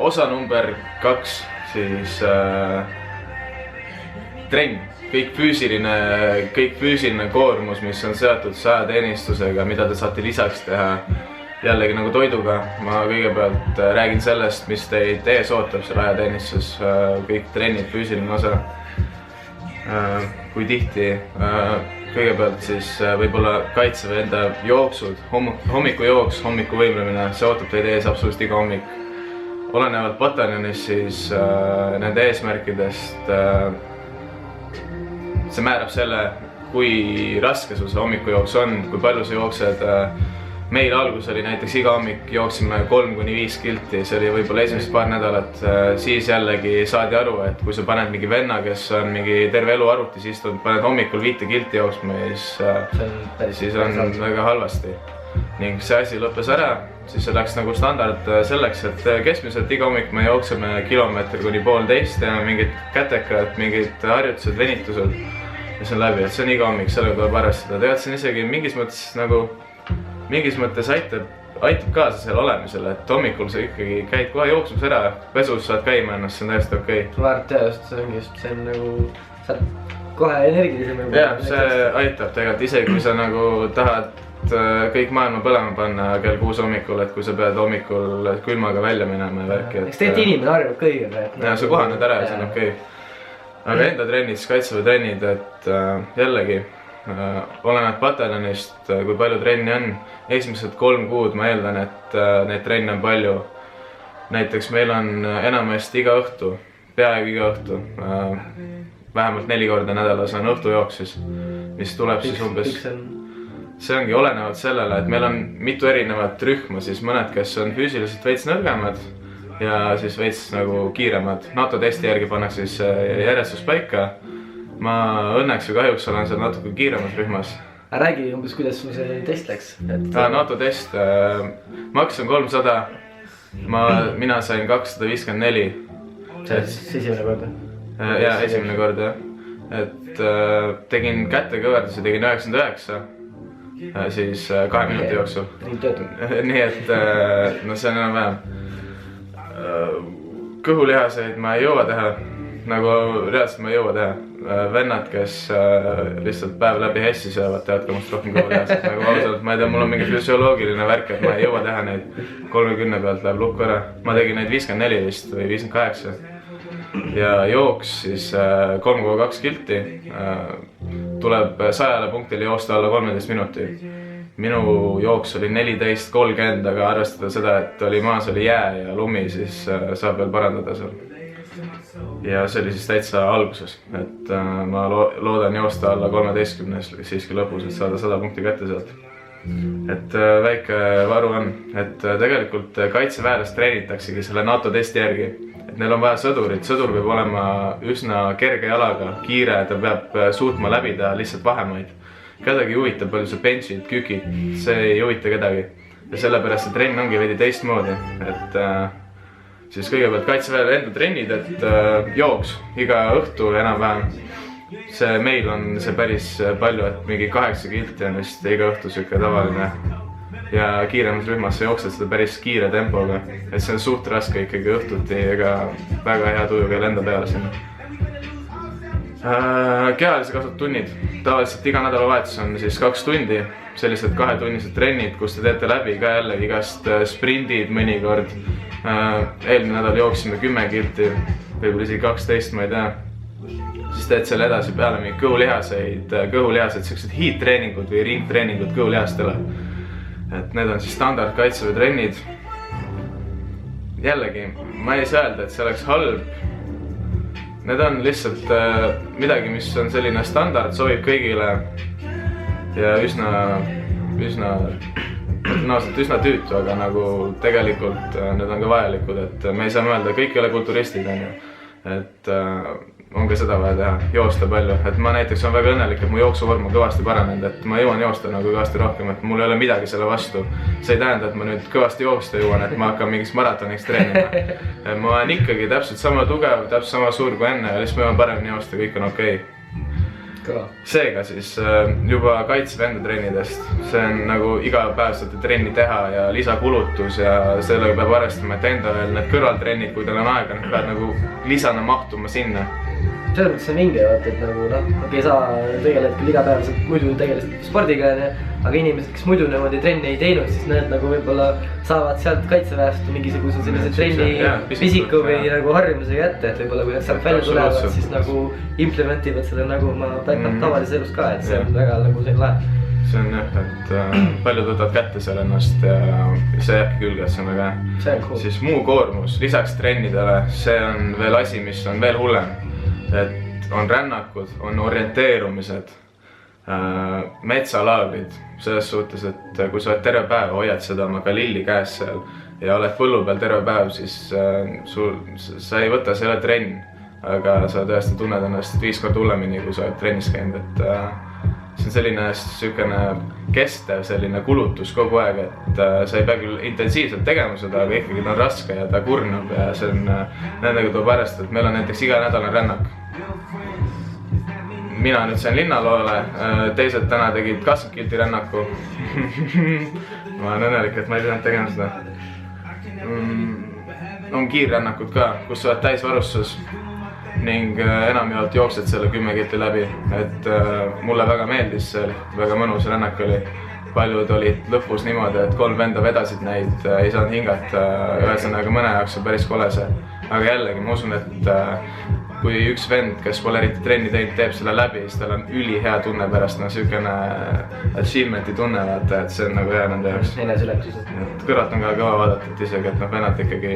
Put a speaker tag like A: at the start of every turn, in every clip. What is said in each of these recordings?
A: osa number 2, siis trenn. Kõik füüsiline koormus, mis on seotud ajateenistusega, mida te saate lisaks teha. Jällegi nagu toiduga. Ma kõigepealt räägin sellest, mis teid ees ootab seal ajateenistus. Kõik trennid, füüsiline osa. Kui tihti. Kõigepealt siis võib-olla kaitseväe enda jooksud, hommikujooks, hommikuvõimlemine, see ootab teid ees absoluutselt iga hommik. Olenevalt pataljonist siis nende eesmärkidest see määrab selle, kui raske sul see hommikujooks on, kui palju sa jooksed. Meil algus oli näiteks iga hommik jooksime 3-5 kilti, see oli võib-olla esimesed paar nädalat. Siis jällegi saadi aru, et kui sa paned mingi venna, kes on mingi terve elu arvutis istunud, paned hommikul 5 kilti jooksma, siis on väga halvasti. Ning see asi lõppes ära, siis see läks nagu standard selleks, et keskmiselt iga hommik me jookseme kilomeetri kuni 1,5 ja mingid kätekad, mingid harjutused, venitused, mis on läbi, et see on iga hommik, sellega tuleb arvestada. Tegelikult see on isegi mingis mõttes aitab kaasa selle olemisele, et hommikul sa ikkagi käid kohe jooksmas ära, pesus saad käima ennast, see on täiesti okei.
B: Väärt teadust, see on nagu, saad kohe energilisem.
A: Jah, see aitab tegelikult, isegi kui sa nagu tahad kõik maailma põlema panna kell 6 hommikul, et kui sa pead hommikul külmaga välja minema ja värki.
B: Eks tegelikult inimene harjub kõigega.
A: Ja sa kohaned ära ja see on okei. Aga enda trennid, kaitseväe trennid, et jällegi oleneb pataljonist, kui palju trenni on. Esimesed 3 kuud ma eeldan, et neid trenne on palju. Näiteks meil on enamasti iga õhtu, peaaegu iga õhtu, vähemalt 4 korda nädalas on õhtujooks, mis tuleb siis umbes. See ongi olenevalt sellele, et meil on mitu erinevat rühma, siis mõned, kes on füüsiliselt veits nõrgemad ja siis veits nagu kiiremad. NATO testi järgi pannakse siis järjestus paika. Ma õnneks või kahjuks olen seal natuke kiiremas rühmas.
B: Räägi umbes, kuidas sul see test läks?
A: NATO test, maks on 300, mina sain 254.
B: See on siis esimene kord?
A: Jaa, esimene kord jah. Et tegin kätekõverduse, tegin 99. Siis 2 minuti jooksul. Nii et no see on enam-vähem. Kõhulihaseid ma ei jõua teha, nagu reaalselt ma ei jõua teha. Vennad, kes lihtsalt päev läbi hessi söövad, teavad ka must rohkem kõhulihaseid. Nagu ausalt, ma ei tea, mul on mingi füsioloogiline värk, et ma ei jõua teha neid 30 pealt läheb lukku ära. Ma tegin neid 54 vist või 58. Ja jooks siis 3,2 kilti, tuleb 100 punktile joosta alla 13 minuti. Minu jooks oli 14.30, aga arvestada seda, et oli maas oli jää ja lumi, siis saab veel parandada seal. Ja see oli siis täitsa alguses, et ma loodan joosta alla 13 siiski lõpus, et saada 100 punkti kätte sealt. Et väike varu on, et tegelikult kaitseväelast treenitaksegi selle NATO testi järgi. Et neil on vaja sõdurit, sõdur peab olema üsna kerge jalaga, kiire, ta peab suutma läbida lihtsalt vahemaid. Kedagi ei huvita, palju sa benchid, kükid, see ei huvita kedagi. Ja sellepärast see trenn ongi veidi teistmoodi, et siis kõigepealt kaitseväel enda trennid, et jooks iga õhtu enam-vähem. See meil on see päris palju, et mingi 8 kilti on vist iga õhtu siuke tavaline. Ja kiiremas rühmas sa jooksed seda päris kiire tempoga, et see on suht raske ikkagi õhtuti ega väga hea tujuga ei lenda peale sinna. Kehalise kasvatu tunnid, tavaliselt iga nädalavahetus on siis 2 tundi, sellised 2-tunnised trennid, kus te teete läbi ka jälle igast sprindid mõnikord. Eelmine nädal jooksime 10 kilti, võib-olla isegi 12, ma ei tea. Siis teed selle edasi peale mingi kõhulihased, sellised hiidtreeningud või ringtreeningud kõhulihastele. Et need on siis standard kaitseväe trennid. Jällegi, ma ei saa öelda, et see oleks halb. Need on lihtsalt midagi, mis on selline standard, sobib kõigile ja üsna tüütu, aga nagu tegelikult need on ka vajalikud, et me ei saa mõelda, kõik ei ole kulturistid, et on ka seda vaja teha, joosta palju, et ma näiteks on väga õnnelik, et mu jooksuvorm on kõvasti paranenud, et ma jõuan joosta nagu kõvasti rohkem, et mul ei ole midagi selle vastu. See ei tähenda, et ma nüüd kõvasti joosta jõuan, et ma hakkan mingis maratoniks treenima. Ma olen ikkagi täpselt sama tugev, täpselt sama suur kui enne ja lihtsalt ma jõuan paremini joosta, kõik on okei. seega siis juba kaitseväe enda trennidest, see on nagu igapäevselt trenni teha ja lisakulutus ja sellega peab arvestama, et enda veel need kõrvaltrennid, kui teil on aega, need peavad nagu lisana mahtuma sinna.
B: Selles mõttes on vinge, vaata, et nagu noh, okei, sa tegeled küll igapäevaselt muidu tegelesid spordiga, aga inimesed, kes muidu niimoodi trenni ei teinud, siis need nagu võib-olla saavad sealt kaitseväest mingisuguse sellise trenni pisiku või nagu harjumuse kätte, et võib-olla kui nad sealt välja tulevad, siis nagu implementivad seda nagu oma tavalises elus ka, et see on väga nagu selline lahe.
A: See on jah, et paljud võtavad kätte seal ennast ja see jääbki külge, et see on väga hea. Siis muu koormus, lisaks trennidele, see on veel asi, mis on veel hullem. Et on rännakud, on orienteerumised, metsalaagrid, selles suhtes, et kui sa oled terve päev, hoiad seda oma galilli käes seal ja oled põllu peal terve päev, siis sa ei võta selle trenn, aga sa tõesti tunned ennast 5 korda hullemini, kui sa oled trennis käinud, et see on selline kestev selline kulutus kogu aeg, et sa ei pea küll intensiivselt tegema seda, aga ikkagi ta on raske ja ta kurnab ja see on, nendega tuleb arvestada, et meil on näiteks iga nädal rännak. Mina nüüd sain linnaloole, teised täna tegid 20 kilti rännaku. Ma olen õnnelik, et ma ei pidanud tegema seda. On kiirrännakud ka, kus sa oled täisvarustus ning enamjaolt jooksed selle 10 kilti läbi, et mulle väga meeldis see, väga mõnus rännak oli. Paljud olid lõpus niimoodi, et 3 venda vedasid neid, ei saanud hingata, ühesõnaga mõne jaoks on päris kole see. Aga jällegi ma usun, et kui üks vend, kes pole eriti trenni teinud, teeb selle läbi, siis tal on ülihea tunne pärast, sihukene achievementi tunne, vaata, et see on nagu hea nende jaoks.
B: Eneseületused.
A: Kõrvalt on ka kõva vaadata, et isegi, et vennad ikkagi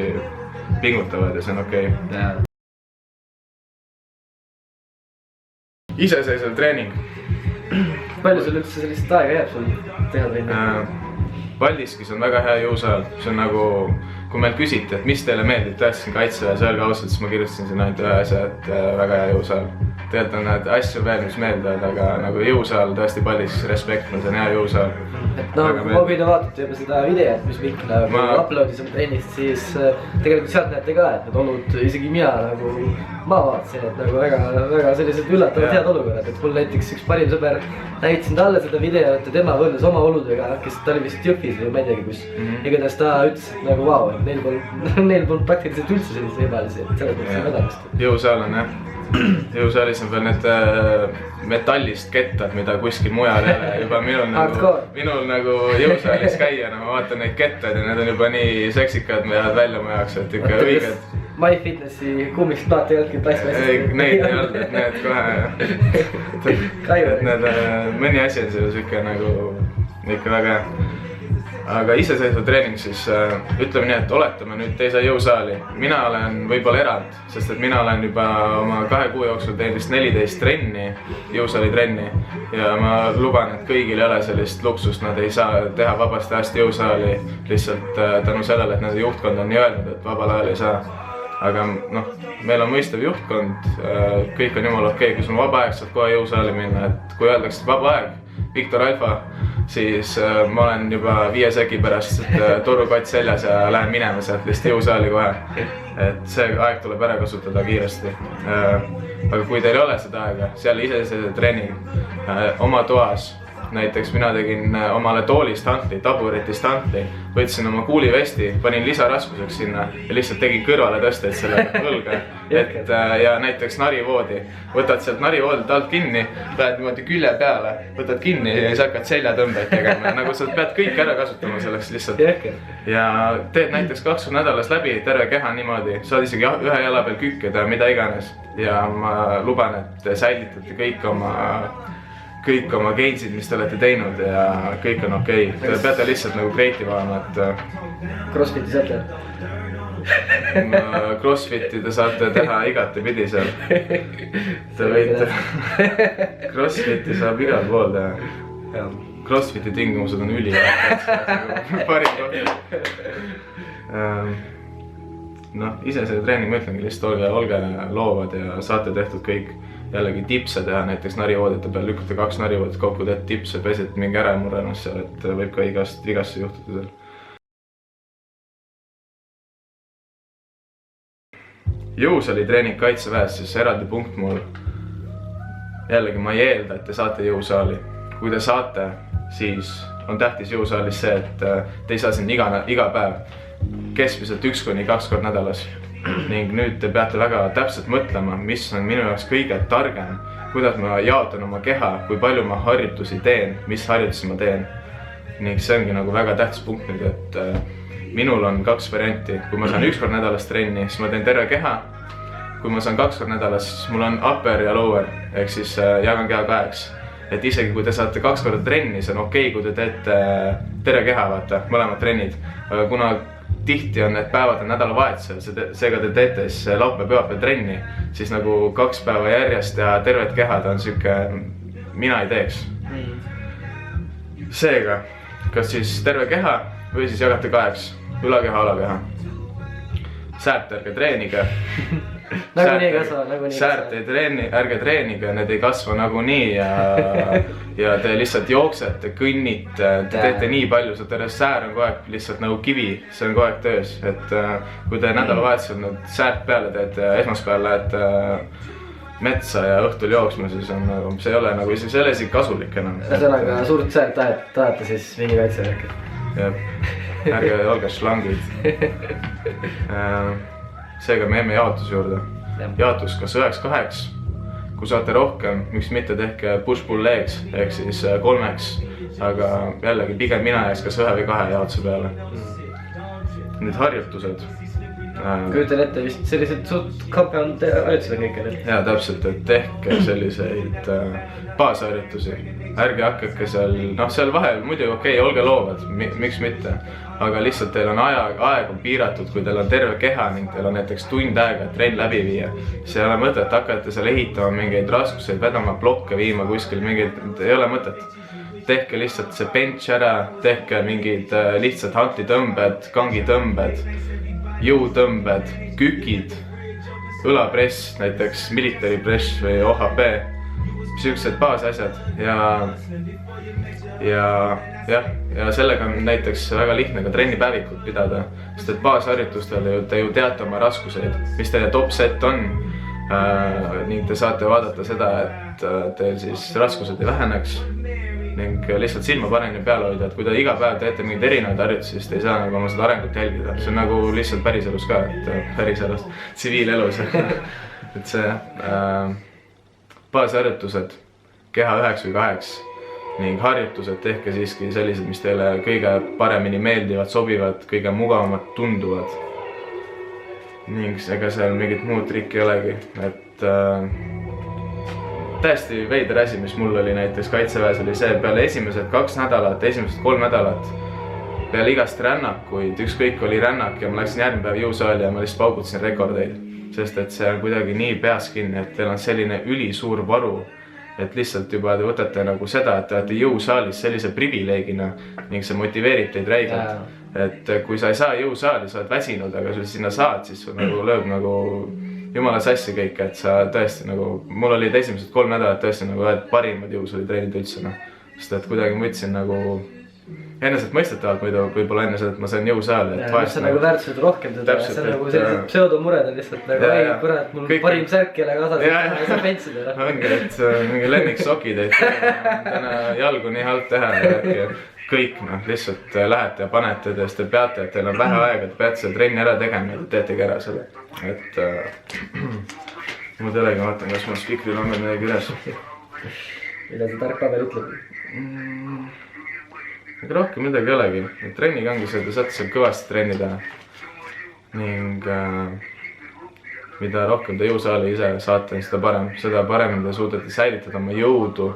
A: pingutavad ja see on okei. Iseseisev treening.
B: Palju sul üldse sellist aega jääb sul teha trenni?
A: Paldiskis on väga hea jõusaal, see on nagu, kui meilt küsiti, et mis teile meeldib, tõestasin kaitseväes, öelge ausalt, siis ma kirjutasin sinna ainult ühe asja, et väga hea jõusaal. Tegelikult on need asju veel, mis meeldivad, aga nagu jõusaal tõesti Paldiskis respekt, see on hea jõusaal.
B: Et no, kui te vaatate juba seda videot, mis Mikk uploadis oma trennist, siis tegelikult sealt näete ka, et need olud, isegi mina nagu ma vaatasin, et nagu väga sellised üllatavad head olukorrad, et mul näiteks üks parim sõber näitasin talle seda videot ja tema võrdles oma oludega, kes ta oli vist Jõhvis või ma ei teagi kus. Igatahes ta ütles, et nagu vau, et neil polnud praktiliselt üldse selliseid ebalisi, et selles mõttes on vedamist.
A: Jõusaal on jah. Jõusaalis on veel need metallist kettad, mida kuskil mujal ei ole. Juba minul nagu jõusaalis käia, ma vaatan neid kettad ja need on juba nii seksikad, me jäävad välja mu jaoks, et ikka õiged.
B: MyFitnessi kummist plaat ei olnudki plasmasist.
A: Neid ei olnud, et need kohe. Mõni asi on selle süke nagu ikka väga hea. Aga iseseisva treening siis, ütleme nii, et oletame nüüd te ei saa jõusaali. Mina olen võib-olla erand, sest et mina olen juba oma 2 kuu jooksul teinud vist 14 trenni, jõusaali trenni. Ja ma luban, et kõigil ei ole sellist luksust, nad ei saa teha vabast ajast jõusaali lihtsalt tänu sellele, et nende juhtkond on nii öelnud, et vabal ajal ei saa. Aga noh, meil on mõistev juhtkond, kõik on jumala okei, kui sul on vaba aeg, saad kohe jõusaali minna, et kui öeldakse vaba aeg, Viktor Alfa, siis ma olen juba 5 seki pärast torukott seljas ja lähen minema sealt lihtsalt jõusaali kohe. Et see aeg tuleb ära kasutada kiiresti. Aga kui teil ei ole seda aega, seal iseseisva treening oma toas, näiteks mina tegin omale toolistantli, taburetistantli, võtsin oma kuulivesti, panin lisaraskuseks sinna ja lihtsalt tegin kõrvale tõsteid selle õlga. Ja näiteks narivoodi, võtad sealt narivoodilt alt kinni, lähed niimoodi külje peale, võtad kinni ja siis hakkad seljatõmbeid tegema. Nagu sa pead kõik ära kasutama selleks lihtsalt. Ja teed näiteks 2 nädalas läbi terve keha niimoodi, saad isegi ühe jala peal kükkida, mida iganes. Ja ma luban, et säilitate kõik oma gainsid, mis te olete teinud ja kõik on okei. Te peate lihtsalt nagu kreative olema, et
B: Crossfiti saate?
A: Crossfiti te saate teha igatepidi seal. Te võite Crossfiti saab igal pool teha. Crossfiti tingimused on parim koht. Noh, ise see treening ma ütlengi lihtsalt olge loovad ja saate tehtud kõik. Jällegi tipse teha, näiteks narivoodite peal lükkate 2 narivoodit kokku, teed tipse, pesid mingi ära ja murre ennast seal, et võib ka vigast juhtuda seal. Jõusaali treening kaitseväes, siis eraldi punkt mul jällegi ma ei eelda, et te saate jõusaali. Kui te saate, siis on tähtis jõusaalis see, et te ei saa siin iga päev keskmiselt 1-2 korda nädalas. Ning nüüd te peate väga täpselt mõtlema, mis on minu jaoks kõige targem, kuidas ma jaotan oma keha, kui palju ma harjutusi teen, mis harjutusi ma teen. Ning see ongi nagu väga tähtis punkt nüüd, et minul on 2 varianti. Kui ma saan 1 kord nädalas trenni, siis ma teen terve keha. Kui ma saan 2 kord nädalas, siis mul on upper ja lower, ehk siis jagan keha 2. Et isegi kui te saate 2 korda trenni, see on okei, kui te teete terve keha, vaata, mõlemad trennid. Aga kuna tihti on need päevad nädalavahetusel, seega te teete siis laupäev-pühapäev trenni, siis nagu 2 päeva järjest ja tervet kehad on siuke, mina ei teeks. Seega, kas siis terve keha või siis jagate 2, ülakeha, alakeha. Säärt ärge treenige.
B: Nagunii ei kasva,
A: Säärt ärge treenige, need ei kasva nagunii ja te lihtsalt jooksete, kõnnite, te teete nii palju, säär on kogu aeg lihtsalt nagu kivi, see on kogu aeg töös. Et kui te nädalavahetusel nüüd säärt peale teete ja esmaspäeval lähete metsa ja õhtul jooksma, siis on nagu, see ei ole nagu isegi kasulik enam.
B: Ühesõnaga suurt säärt tahate siis mingi kaitsevärki.
A: Ärge olge šlangid. Seega me jääme jaotuse juurde. Jaotus kas 9-8, kui saate rohkem, miks mitte tehke push-pull legs, ehk siis 3, aga jällegi pigem mina jääks kas 1 või 2 jaotuse peale. Nüüd harjutused.
B: Kujutan ette vist sellised suht kampeond harjutused kõik on.
A: Jaa, täpselt, et tehke selliseid baasharjutusi. Ärge hakkake seal vahel, muidu okei, olge loovad, miks mitte. Aga lihtsalt teil on aeg on piiratud, kui teil on terve keha ning teil on näiteks tund aega trenn läbi viia. See ei ole mõtet, hakkate seal ehitama mingeid raskuseid, vedama blokke viima kuskil, ei ole mõtet. Tehke lihtsalt see bench ära, tehke mingid lihtsad hantitõmbed, kangitõmbed, jõutõmbed, kükid, õlapress, näiteks military press või OHP, siuksed baasasjad ja sellega on näiteks väga lihtne ka trennipäevikut pidada, sest et baasharjutustel te ju teate oma raskuseid, mis teie top set on ning te saate vaadata seda, et teil siis raskused ei väheneks ning lihtsalt silma paremini peale hoida, et kui te iga päev teete mingeid erinevaid harjutusi, siis te ei saa nagu oma seda arengut jälgida. See on nagu lihtsalt päriselus ka, et päriselus, tsiviilelus. Et see baasharjutused, keha 9 või 8 ning harjutused tehke siiski sellised, mis teile kõige paremini meeldivad, sobivad, kõige mugavamad tunduvad. Ning ega seal mingit muud trikki ei olegi, et täiesti veider asi, mis mul oli näiteks kaitseväes, oli see peale esimesed 2 nädalat, esimesed 3 nädalat peale igast rännakuid, ükskõik oli rännak ja ma läksin järgmine päev jõusaali ja ma lihtsalt paugutasin rekordeid, sest et see on kuidagi nii peas kinni, et teil on selline ülisuur varu, et lihtsalt juba te võtate nagu seda, et te olete jõusaalis sellise privileegina ning see motiveerib teid räigelt. Et kui sa ei saa jõusaali, sa oled väsinud, aga kui sinna saad, siis nagu lööb nagu jumala sassi kõik, et sa tõesti nagu, mul olid esimesed 3 nädalat tõesti nagu parimad jõusaalitreenid üldse, sest et kuidagi ma võtsin nagu enneselt mõistetavalt muidu võib-olla enne seda, et ma sain jõusaali.
B: Mis on nagu väärtused rohkem teda, see on nagu sellised pseudomured on lihtsalt nagu ei, kurat, mul parim särk ei ole kaasas, ei saa pentsida.
A: Ongi, et mingi lemmiksokid, et täna jalgu nii halb teha ja kõik lihtsalt lähete ja panete, te peate, et teil on vähe aega, te peate selle trenni ära tegema ja te teetegi ära selle. Et ma tõlega vaatan, kas ma spikril on veel midagi üles.
B: Mida see tark paber ütleb?
A: Aga rohkem midagi ei olegi. Trenniga ongi see, te saate seal kõvasti trennida. Ning mida rohkem te jõusaali ise saate, seda parem te suudate säilitada oma jõudu.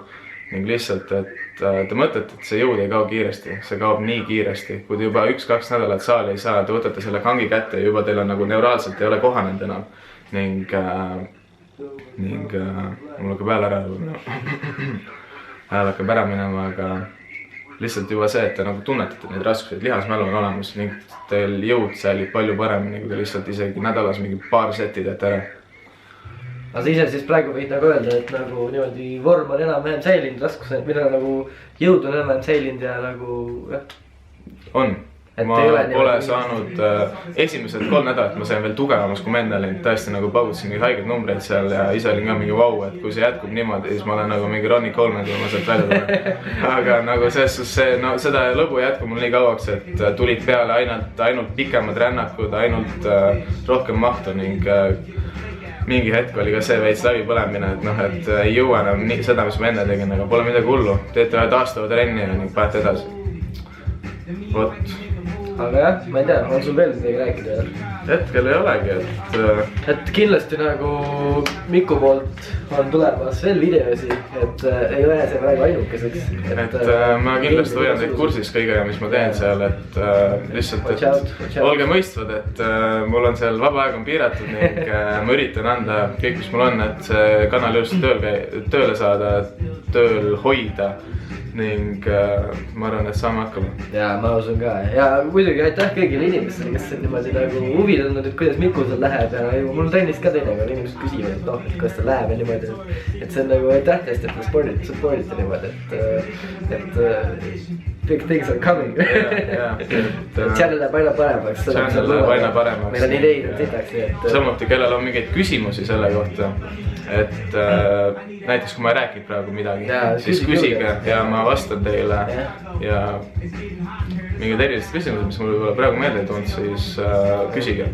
A: Ning lihtsalt, et te mõtlete, et see jõud ei kao kiiresti, see kaob nii kiiresti. Kui te juba 1-2 nädalat saali ei saa, te võtate selle kangi kätte ja juba teil on nagu neuraalselt ei ole kohanenud enam. Ning mul hakkab hääl ära hääl hakkab ära minema, aga lihtsalt juba see, et te nagu tunnetate neid raskuseid, lihasmälu on olemas ning teil jõud säilib palju paremini, kui te lihtsalt isegi nädalas mingi paar seti teete ära.
B: Aga sa ise siis praegu võid nagu öelda, et nagu niimoodi vorm on enam-vähem säilinud, raskused, mida nagu jõud on enam-vähem säilinud ja nagu, jah?
A: On, ma pole saanud esimesed 3 nädalat ma sain veel tugevamas, kui ma enne olin, tõesti nagu paugutasin mingeid haigeid numbreid seal ja ise olin ka mingi vau, et kui see jätkub niimoodi, siis ma olen nagu mingi Ronnie Coleman, kui ma sealt välja tulen. Aga nagu selles suhtes see, no seda lõbu jätkub mul nii kauaks, et tulid peale ainult pikemad rännakud, ainult rohkem mahtu ning mingi hetk oli ka see veits läbipõlemine, et noh, et ei jõua enam seda, mis ma enne tegin, aga pole midagi hullu. Teete ühe taastava trenni ning panete edasi. Vot.
B: Aga jah, ma ei tea, on sul veel midagi rääkida?
A: Hetkel ei olegi,
B: et kindlasti nagu Miku poolt on tulemas veel videosi, et ei ole see praegu ainukeseks.
A: Et ma kindlasti hoian teid kursis kõigega, mis ma teen seal, et lihtsalt, et olge mõistvad, et mul on seal vaba aeg on piiratud ning ma üritan anda kõik, mis mul on, et see kanal just tööle saada, tööl hoida. Ning ma arvan, et saame hakkama.
B: Ja ma usun ka. Ja muidugi aitäh kõigile inimestele, kes on niimoodi nagu huvi tundnud, et kuidas Mikul seal läheb ja mul trennis ka teinekord inimesed küsivad, et noh, et kuidas ta läheb ja niimoodi, et see on nagu aitäh teist, et te supportite niimoodi, et big things are coming. Channel läheb aina paremaks.
A: Channel läheb aina paremaks.
B: Meil on ideid, et sitaks.
A: Samuti, kellel on mingeid küsimusi selle kohta, et näiteks kui ma ei rääkinud praegu midagi, siis küsige ja ma vastan teile ja mingid erilised küsimused, mis mul võib-olla praegu meelde ei tulnud, siis küsige.